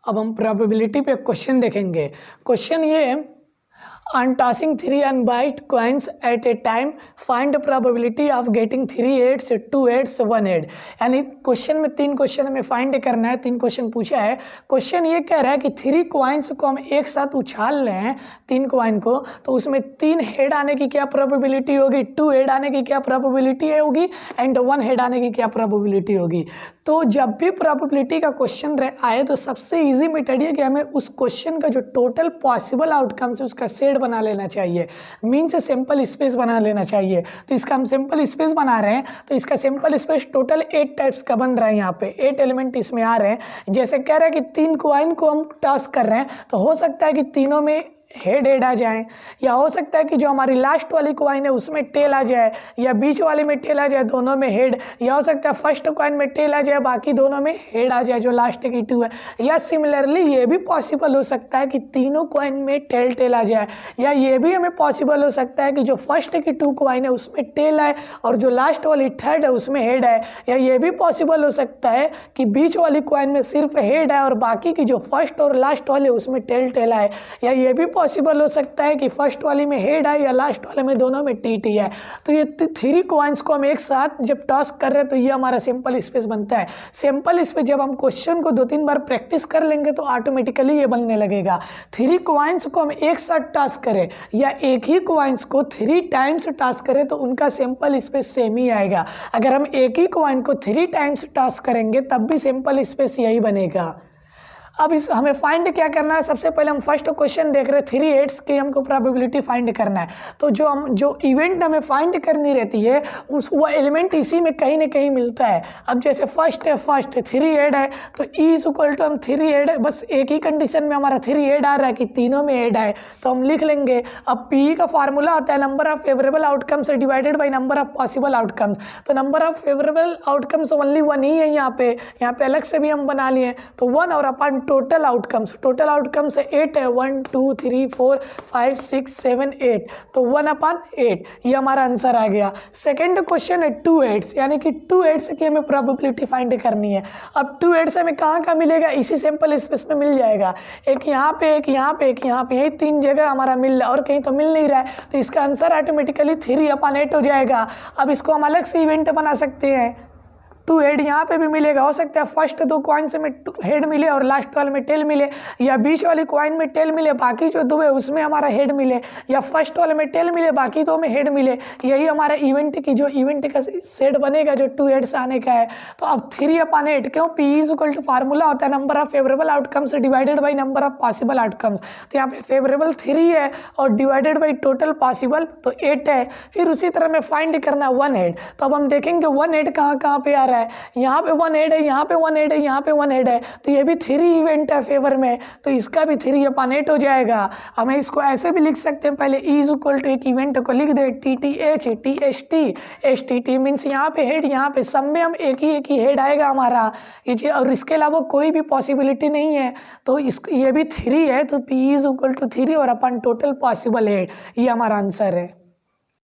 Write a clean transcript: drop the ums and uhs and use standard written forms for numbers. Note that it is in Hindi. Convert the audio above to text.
अब हम प्रोबेबिलिटी पे क्वेश्चन देखेंगे। क्वेश्चन ये on tossing 3 unbite coins at a time find the probability of getting 3 8s 2 8s 1 8। यानी क्वेश्चन में 3 क्वेश्चन हमें फाइंड करना है, 3 क्वेश्चन पूछा है। क्वेश्चन ये कह रहा है कि 3 कॉइन्स को हम एक साथ उछाल लें, 3 कॉइन को, तो उसमें 3 हेड आने की क्या प्रोबेबिलिटी होगी, 2 हेड आने की क्या प्रोबेबिलिटी होगी एंड 1 हेड आने की क्या प्रोबेबिलिटी होगी। तो जब भी प्रोबेबिलिटी का क्वेश्चन आए तो सबसे इजी मेथड ये कि हमें उस क्वेश्चन का जो टोटल पॉसिबल आउटकम्स है उसका सेट बना लेना चाहिए, मीन से सिंपल स्पेस बना लेना चाहिए। तो इसका हम सिंपल स्पेस बना रहे हैं, तो इसका सिंपल स्पेस टोटल 8 टाइप्स का बन रहा है। यहाँ पे 8 एलिमेंट इसमें आ रहे हैं। जैसे कह रहे हैं कि 3 कॉइन को हम टॉस कर रहे हैं, तो हो सकता है कि तीनों में हेड आ जाए, या हो सकता है कि जो हमारी लास्ट वाली कॉइन है उसमें टेल आ जाए, या बीच वाले में टेल आ जाए, दोनों में हेड, या हो सकता है फर्स्ट कॉइन में टेल आ जाए, बाकी दोनों में हेड आ जाए जो लास्ट की 2 है। या सिमिलरली ये भी पॉसिबल हो सकता है कि तीनों कॉइन में टेल आ जाए, या ये भी हमें पॉसिबल हो सकता है कि जो फर्स्ट की 2 कॉइन है उसमें टेल आए और जो लास्ट वाली थर्ड है उसमें हेड है। या ये भी पॉसिबल हो सकता है कि बीच वाली कॉइन में सिर्फ हेड है और बाकी की जो फर्स्ट और लास्ट वाले उसमें टेल आए। या ये भी पॉसिबल हो सकता है कि फर्स्ट वाली में हेड है या लास्ट वाले में दोनों में टी है। तो ये 3 कॉइन्स को हम एक साथ जब टॉस कर रहे हैं तो ये हमारा सिंपल स्पेस बनता है। सिंपल स्पेस जब हम क्वेश्चन को 2-3 बार प्रैक्टिस कर लेंगे तो ऑटोमेटिकली ये बनने लगेगा। 3 कॉइन्स को हम एक साथ टॉस करें या एक ही कॉइन्स को 3 टाइम्स टॉस करें तो उनका सिंपल स्पेस सेम ही आएगा। अगर हम एक ही कॉइन को 3 टाइम्स टॉस करेंगे तब भी सिंपल स्पेस यही बनेगा। अब इस हमें फाइंड क्या करना है, सबसे पहले हम फर्स्ट क्वेश्चन देख रहे हैं 3 8s की हमको प्रोबेबिलिटी फाइंड करना है। तो जो इवेंट हमें फाइंड करनी रहती है वो एलिमेंट इसी में कहीं ना कहीं मिलता है। अब जैसे फर्स्ट 3 हेड है तो ई इज इक्वल टू हम 3 हेड है, बस एक ही कंडीशन में हमारा 3 हेड आ रहा है कि तीनों में हेड है तो हम लिख लेंगे। अब पी का फार्मूला होता है number of favourable outcomes divided by number of possible outcomes. तो number of favourable outcomes only 1 ही है यहाँ पे अलग से भी हम बना लिए तो 1 और अपन टोटल आउटकम्स है 8 है, 1 2 3 4 5 6 7 8, तो 1/8 ये हमारा आंसर आ गया। सेकंड क्वेश्चन है 2 8s, यानी कि 2 8s की हमें प्रोबेबिलिटी फाइंड करनी है। अब 2 8s हमें कहाँ मिलेगा, इसी सिंपल स्पेस में मिल जाएगा। एक यहाँ पे, एक यहाँ पे, एक यहाँ पे, यही 3 जगह हमारा मिल रहा है और कहीं तो मिल नहीं रहा है, तो इसका आंसर ऑटोमेटिकली 3/8 हो जाएगा। अब इसको हम अलग से इवेंट बना सकते हैं। 2 हेड यहाँ पे भी मिलेगा, हो सकता है फर्स्ट 2 कॉइन से में हेड मिले और लास्ट वाले में टेल मिले, या बीच वाली कॉइन में टेल मिले बाकी जो 2 है उसमें हमारा हेड मिले, या फर्स्ट वाले में टेल मिले बाकी 2 में हेड मिले। यही हमारा इवेंट का सेट बनेगा जो 2 हेड्स आने का है। तो अब 3/8 क्यों, P is equal to formula होता है number of favourable outcomes divided by number of possible outcomes. तो यहाँ पे फेवरेबल 3 है और डिवाइडेड बाई टोटल पॉसिबल तो 8 है। फिर उसी तरह में फाइंड करना है 1 हेड। तो अब हम देखेंगे 1 हेड कहाँ पे आ रहा है, यहाँ पे 1 हेड है, यहाँ पे 1 हेड है, यहाँ पे 1 हेड है, तो ये भी 3 इवेंट है फेवर में, तो इसका भी 3/8 हो जाएगा। हमें इसको ऐसे भी लिख सकते हैं, पहले ई इज इक्वल टू एक इवेंट को लिख दे TTH TST STT मीन्स यहाँ पे हेड, यहाँ पे सब में हम एक ही हेड आएगा हमारा ये, और इसके अलावा कोई भी पॉसिबिलिटी नहीं है। तो ये भी 3 है तो पी इज इक्वल टू 3 और अपन टोटल पॉसिबल हेड, ये हमारा आंसर है।